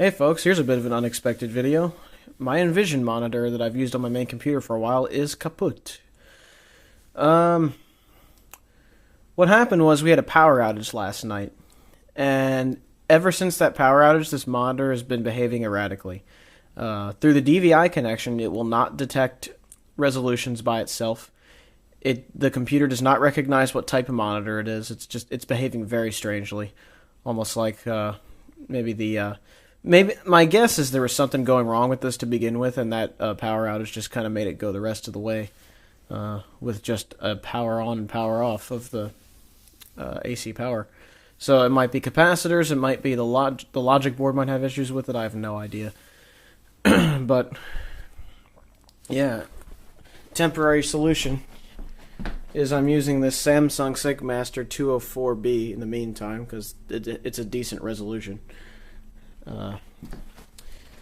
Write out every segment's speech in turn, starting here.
Hey folks, here's a bit of an unexpected video. My Envision monitor that I've used on my main computer for a while is kaput. What happened was we had a power outage last night, and ever since that power outage, this monitor has been behaving erratically. Through the DVI connection, it will not detect resolutions by itself. The computer does not recognize what type of monitor it is. It's behaving very strangely, almost like maybe my guess is there was something going wrong with this to begin with, and that power outage just kind of made it go the rest of the way with just a power on and power off of the AC power. So it might be capacitors, it might be the logic board might have issues with it. I have no idea. But yeah, temporary solution is I'm using this Samsung SignMaster 204B in the meantime because it's a decent resolution.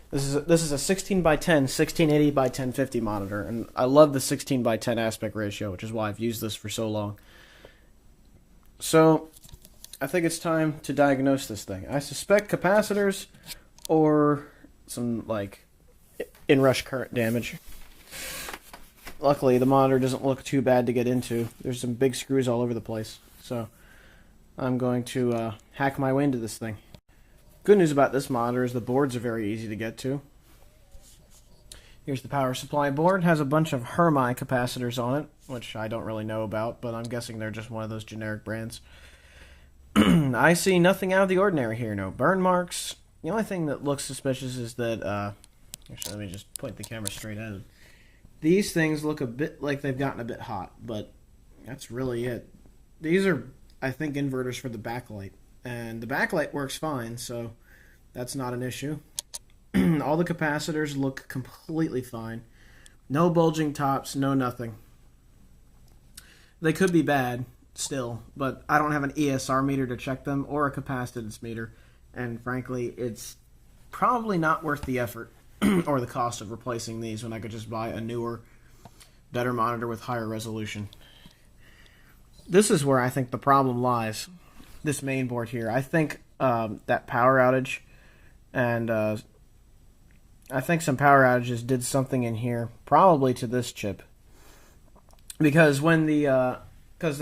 This is a 16 by 10 1680 by 1050 monitor, and I love the 16 by 10 aspect ratio, which is why I've used this for so long. So I think it's time to diagnose this thing. I suspect capacitors or some like inrush current damage. Luckily, the monitor doesn't look too bad to get into. There's some big screws all over the place, so I'm going to hack my way into this thing. Good news about this monitor is the boards are very easy to get to. Here's the power supply board. It has a bunch of Hermi capacitors on it, which I don't really know about, but I'm guessing they're just one of those generic brands. I see nothing out of the ordinary here. No burn marks. The only thing that looks suspicious is that, actually, let me just point the camera straight at it. These things look a bit like they've gotten a bit hot, but that's really it. These are, I think, inverters for the backlight. And the backlight works fine, so that's not an issue. All the capacitors look completely fine. No bulging tops, no nothing. They could be bad still, but I don't have an ESR meter to check them or a capacitance meter. And frankly, it's probably not worth the effort or the cost of replacing these when I could just buy a newer, better monitor with higher resolution. This is where I think the problem lies. This main board here. I think that power outage and I think some power outages did something in here, probably to this chip, because when the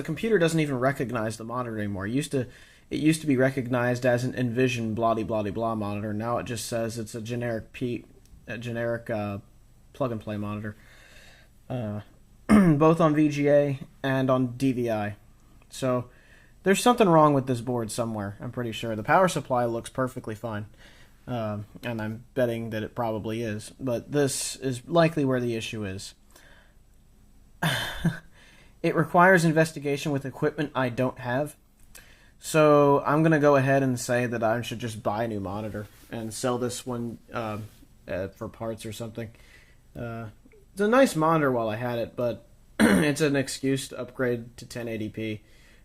computer doesn't even recognize the monitor anymore. It used to be recognized as an Envision blah blah blah monitor. Now it just says it's a generic plug and play monitor, both on VGA and on DVI. So there's something wrong with this board somewhere, I'm pretty sure. The power supply looks perfectly fine, and I'm betting that it probably is. But this is likely where the issue is. It requires investigation with equipment I don't have. So I'm going to go ahead and say that I should just buy a new monitor and sell this one for parts or something. It's a nice monitor while I had it, but it's an excuse to upgrade to 1080p.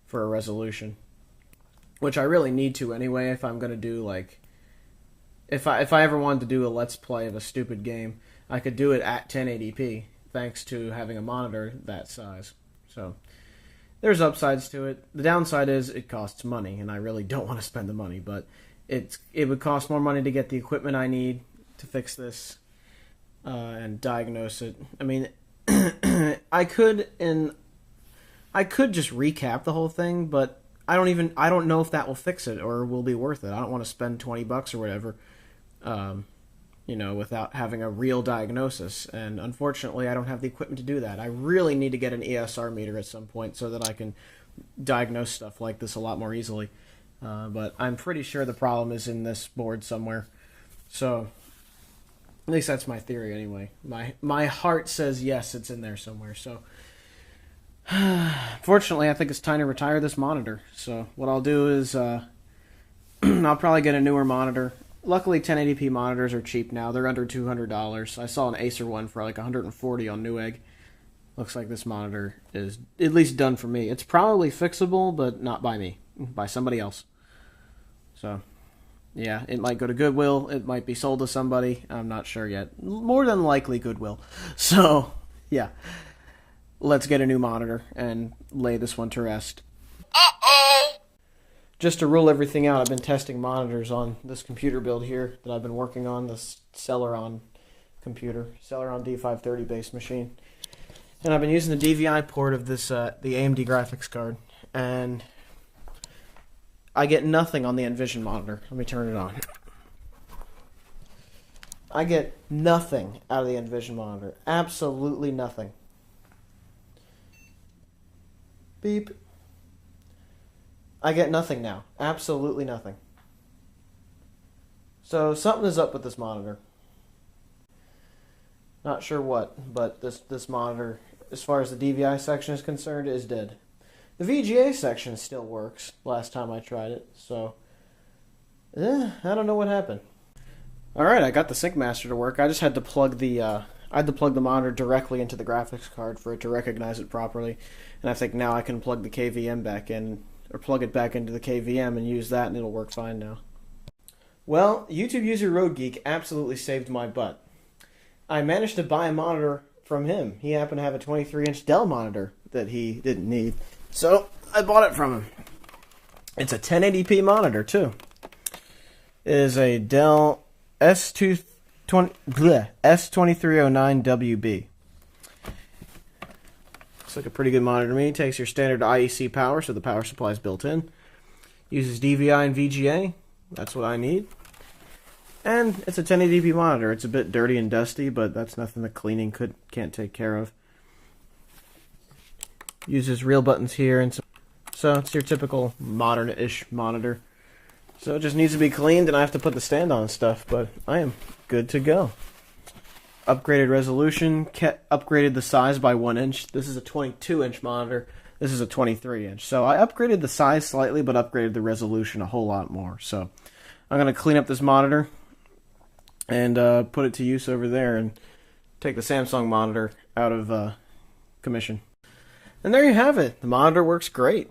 For a resolution, which I really need to anyway if I'm going to do, like, if I ever wanted to do a let's play of a stupid game, I could do it at 1080p thanks to having a monitor that size. So there's upsides to it. The downside is it costs money, and I really don't want to spend the money, but it would cost more money to get the equipment I need to fix this and diagnose it. I mean, I could just recap the whole thing, but I don't know if that will fix it or will be worth it. I don't want to spend $20 or whatever, without having a real diagnosis. And unfortunately, I don't have the equipment to do that. I really need to get an ESR meter at some point so that I can diagnose stuff like this a lot more easily. But I'm pretty sure the problem is in this board somewhere. So at least that's my theory anyway. My heart says yes, it's in there somewhere. So fortunately, I think it's time to retire this monitor. So what I'll do is I'll probably get a newer monitor. Luckily, 1080p monitors are cheap now. They're under $200. I saw an Acer one for like $140 on Newegg. Looks like this monitor is at least done for me. It's probably fixable, but not by me. By somebody else. So, yeah, it might go to Goodwill. It might be sold to somebody. I'm not sure yet. More than likely Goodwill. So, yeah. Let's get a new monitor and lay this one to rest. Uh-oh! just to rule everything out, I've been testing monitors on this computer build here that I've been working on, this Celeron computer, Celeron D530 based machine. And I've been using the DVI port of this the AMD graphics card, and I get nothing on the Envision monitor. Let me turn it on. I get nothing out of the Envision monitor. Absolutely nothing. Beep. I get nothing now. Absolutely nothing. So something is up with this monitor. Not sure what, but this monitor, as far as the DVI section is concerned, is dead. The VGA section still works, last time I tried it, so I don't know what happened. Alright, I got the Sync Master to work. I just had to plug the monitor directly into the graphics card for it to recognize it properly. And I think now I can plug the KVM back in, or plug it back into the KVM and use that, and it'll work fine now. Well, YouTube user roadgeek absolutely saved my butt. I managed to buy a monitor from him. He happened to have a 23-inch Dell monitor that he didn't need, so I bought it from him. It's a 1080p monitor, too. It is a Dell S2309Wb. Looks like a pretty good monitor to me. It takes your standard IEC power, so the power supply is built in. Uses DVI and VGA. That's what I need. And it's a 1080p monitor. It's a bit dirty and dusty, but that's nothing that cleaning can't take care of. Uses real buttons here, and so it's your typical modern-ish monitor. So it just needs to be cleaned, and I have to put the stand on and stuff, but I am good to go. Upgraded resolution, upgraded the size by 1 inch. This is a 22-inch monitor. This is a 23-inch. So I upgraded the size slightly, but upgraded the resolution a whole lot more. So I'm going to clean up this monitor and put it to use over there and take the Samsung monitor out of commission. And there you have it. The monitor works great.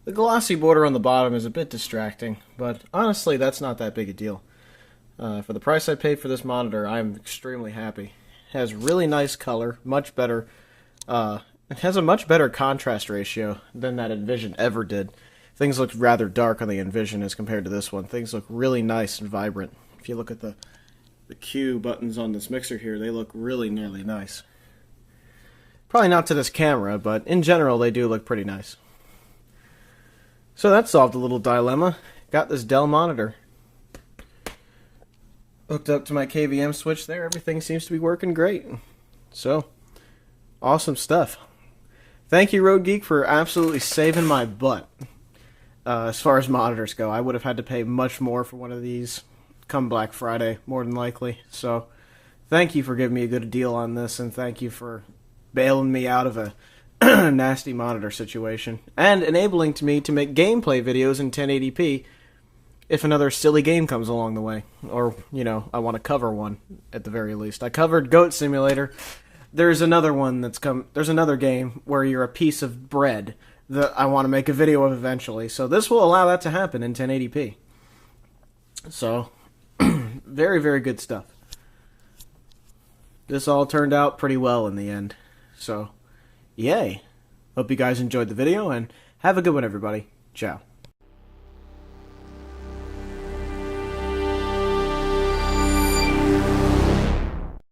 The glossy border on the bottom is a bit distracting, but honestly that's not that big a deal. For the price I paid for this monitor, I'm extremely happy. It has really nice color, much better. It has a much better contrast ratio than that Envision ever did. Things looked rather dark on the Envision as compared to this one. Things look really nice and vibrant. If you look at the Q buttons on this mixer here, they look really nice. Probably not to this camera, but in general they do look pretty nice. So that solved a little dilemma. Got this Dell monitor hooked up to my KVM switch there. Everything seems to be working great. So, awesome stuff. Thank you, roadgeek, for absolutely saving my butt. As far as monitors go, I would have had to pay much more for one of these come Black Friday, more than likely. So, thank you for giving me a good deal on this, and thank you for bailing me out of a nasty monitor situation, and enabling me to make gameplay videos in 1080p if another silly game comes along the way. Or, you know, I want to cover one, at the very least. I covered Goat Simulator. There's another one there's another game where you're a piece of bread that I want to make a video of eventually. So this will allow that to happen in 1080p. So, very good stuff. This all turned out pretty well in the end. So, yay. Hope you guys enjoyed the video, and have a good one, everybody. Ciao.